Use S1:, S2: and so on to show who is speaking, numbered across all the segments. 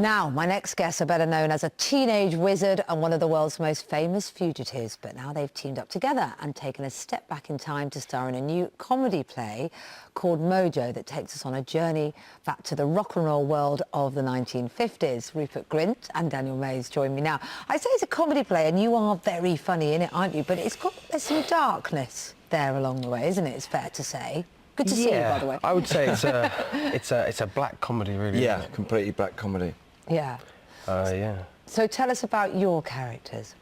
S1: Now, my next guests are better known as a teenage wizard and one of the world's most famous fugitives, but now they've teamed up together and taken a step back in time to star in a new comedy play called Mojo that takes us on a journey back to the rock and roll world of the 1950s. Rupert Grint and Daniel Mays join me now. I say it's a comedy play and you are very funny in it, aren't you? But there's some darkness there along the way, isn't it? It's fair to say. Good to see you, by the way.
S2: I would say it's a black comedy, really.
S3: Yeah, completely black comedy.
S1: Yeah.
S2: Yeah.
S1: So tell us about your characters.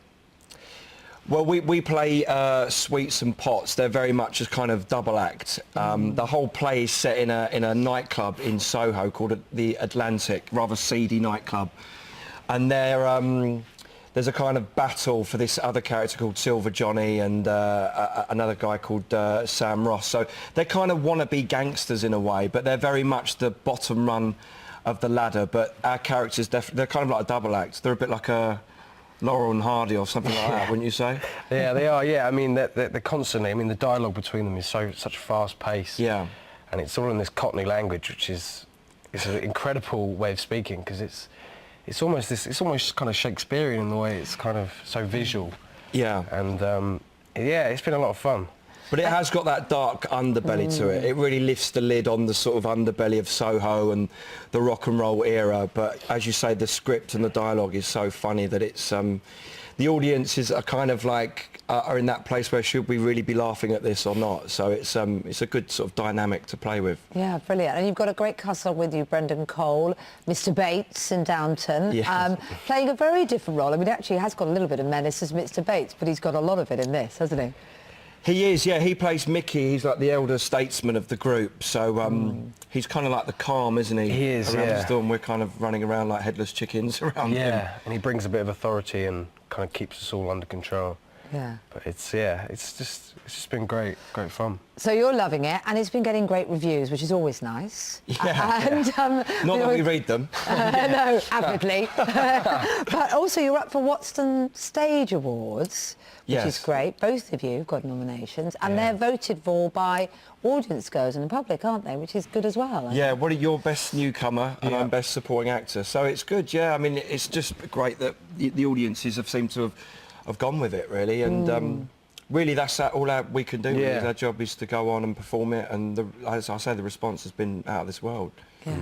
S3: Well, we play Sweets and Pots. They're very much a kind of double act. The whole play is set in a nightclub in Soho called the Atlantic, rather seedy nightclub. And there's a kind of battle for this other character called Silver Johnny and another guy called Sam Ross. So they kind of want to be gangsters in a way, but they're very much the bottom run of the ladder. But our characters, they're kind of like a double act. They're a bit like a Laurel and Hardy or something like that, wouldn't you say?
S2: Yeah, they are. Yeah, I mean, they're constantly. I mean, the dialogue between them is such fast pace.
S3: Yeah.
S2: And it's all in this Cockney language, which is an incredible way of speaking because it's almost kind of Shakespearean in the way it's kind of so visual.
S3: Yeah.
S2: And yeah, it's been a lot of fun.
S3: But it has got that dark underbelly to it. It really lifts the lid on the sort of underbelly of Soho and the rock and roll era. But as you say, the script and the dialogue is so funny that it's the audiences are kind of like are in that place where should we really be laughing at this or not? So it's a good sort of dynamic to play with.
S1: Yeah, brilliant. And you've got a great cast with you, Brendan Cole, Mr. Bates in Downton,
S3: Yes.
S1: playing a very different role. I mean, actually, he has got a little bit of menace as Mr. Bates, but he's got a lot of it in this, hasn't he?
S3: He is, yeah. He plays Mickey. He's like the elder statesman of the group. So he's kind of like the calm, isn't he?
S2: He is,
S3: around
S2: yeah.
S3: the storm, we're kind of running around like headless chickens around him.
S2: Yeah, and he brings a bit of authority and kind of keeps us all under control.
S1: Yeah.
S2: But it's just been great fun.
S1: So you're loving it, and it's been getting great reviews, which is always nice.
S3: Yeah.
S1: And,
S3: Not that we read them.
S1: No, avidly. But also you're up for Watson Stage Awards, which is great. Both of you have got nominations, and they're voted for by audience goers and the public, aren't they? Which is good as well.
S3: Yeah, what are your best newcomer and I'm best supporting actor. So it's good, yeah. I mean, it's just great that the audiences have seemed to have gone with it, really. And really, that's all we can do.
S2: Yeah.
S3: Our job is to go on and perform it. And as I say, the response has been out of this world.
S1: Yeah.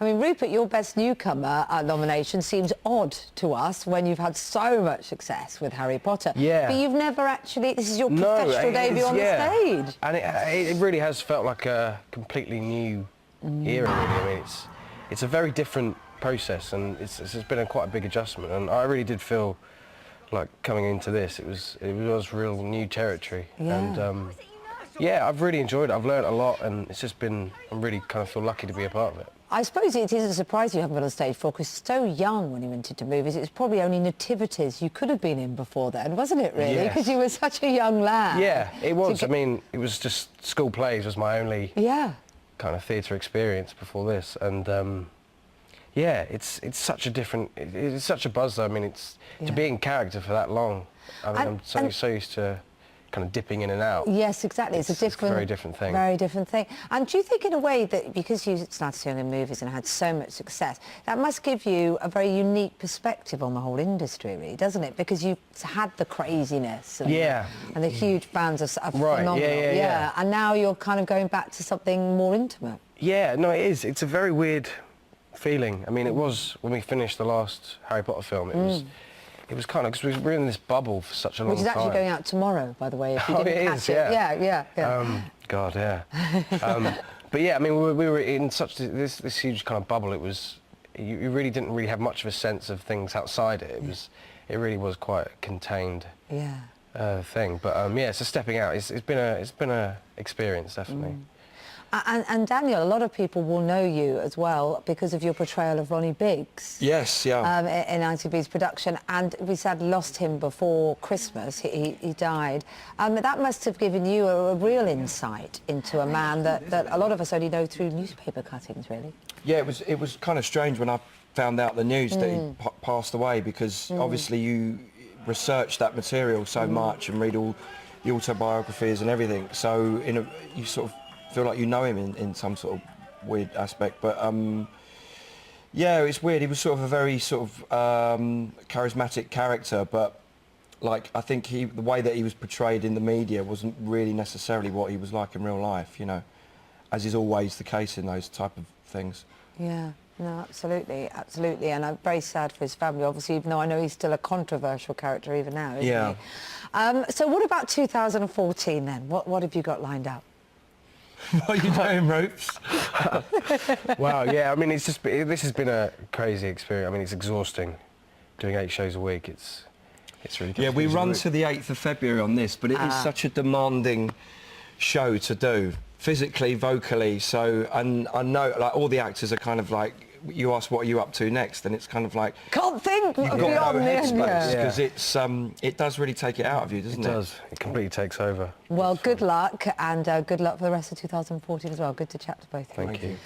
S1: I mean, Rupert, your Best Newcomer nomination seems odd to us when you've had so much success with Harry Potter.
S2: Yeah.
S1: But you've never actually... This is your professional debut on the stage.
S2: And it really has felt like a completely new era, really. I mean, it's a very different process, and it's been quite a big adjustment. And I really did feel like coming into this, it was real new territory.
S1: Yeah.
S2: And yeah, I've really enjoyed it. I've learned a lot, and it's just been, I really kind of feel lucky to be a part of it.
S1: I suppose it is a surprise you haven't been on stage before, because so young when you went into movies. It was probably only nativities you could have been in before then, wasn't it, really?
S2: Yes.
S1: Because you were such a young lad.
S2: Yeah, it was. I mean, it was just school plays was my only kind of theatre experience before this. And yeah, it's such a different... It's such a buzz, though. I mean, to be in character for that long. I mean, I'm so used to kind of dipping in and out.
S1: Yes, exactly. It's a
S2: very different thing.
S1: Very different thing. And do you think, in a way, that because you started doing in movies and had so much success, that must give you a very unique perspective on the whole industry, really, doesn't it? Because you've had the craziness and, and the huge fans are phenomenal. Yeah. And now you're kind of going back to something more intimate.
S2: Yeah, no, it is. It's a very weird feeling. I mean, it was when we finished the last Harry Potter film. It was kind of, because we were in this bubble for such a long time.
S1: Which is actually going out tomorrow, by the way, if you didn't catch it.
S2: Yeah. God, yeah. But yeah, I mean, we were in such this huge kind of bubble. It was, you really didn't really have much of a sense of things outside it. It really was quite a contained thing. But yeah, so stepping out, it's been a experience, definitely.
S1: And Daniel, a lot of people will know you as well because of your portrayal of Ronnie Biggs.
S3: Yes, yeah.
S1: In ITV's production, and we sadly lost him before Christmas. He died. That must have given you a real insight into a man that a lot of us only know through newspaper cuttings, really.
S3: Yeah, it was kind of strange when I found out the news that he passed away, because obviously you research that material so much and read all the autobiographies and everything. So you sort of feel like you know him in some sort of weird aspect, but Yeah, it's weird. He was sort of a very sort of charismatic character, but like I think the way that he was portrayed in the media wasn't really necessarily what he was like in real life, you know, as is always the case in those type of things.
S1: Yeah, no, absolutely, absolutely, and I'm very sad for his family, obviously, even though I know he's still a controversial character even now, isn't
S3: Yeah.
S1: he? So what about 2014 then? What have you got lined up?
S3: What are you doing, Ropes?
S2: Wow, yeah, I mean, this has been a crazy experience. I mean, it's exhausting doing 8 shows a week. It's really
S3: Yeah, we
S2: difficult.
S3: run to the 8th of February on this, but it is such a demanding show to do, physically, vocally. So, and I know, like, all the actors are kind of like, you ask, what are you up to next? And it's kind of like...
S1: Can't think
S3: You've got
S1: beyond
S3: no
S1: this.
S3: headspace,
S1: Yeah.
S3: because it does really take it out of you, doesn't it?
S2: It does. It completely takes over.
S1: Well, good luck, and good luck for the rest of 2014 as well. Good to chat to both of you.
S2: Thank you.